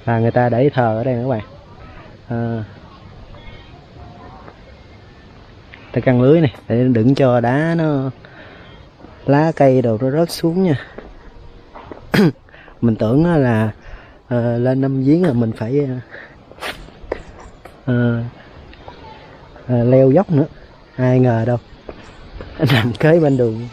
là người ta để thờ ở đây nữa các bạn. Ta căng lưới này để đừng cho đá nó, lá cây đồ nó rớt xuống nha. Mình tưởng là lên năm giếng là mình phải leo dốc nữa, ai ngờ đâu nằm kế bên đường.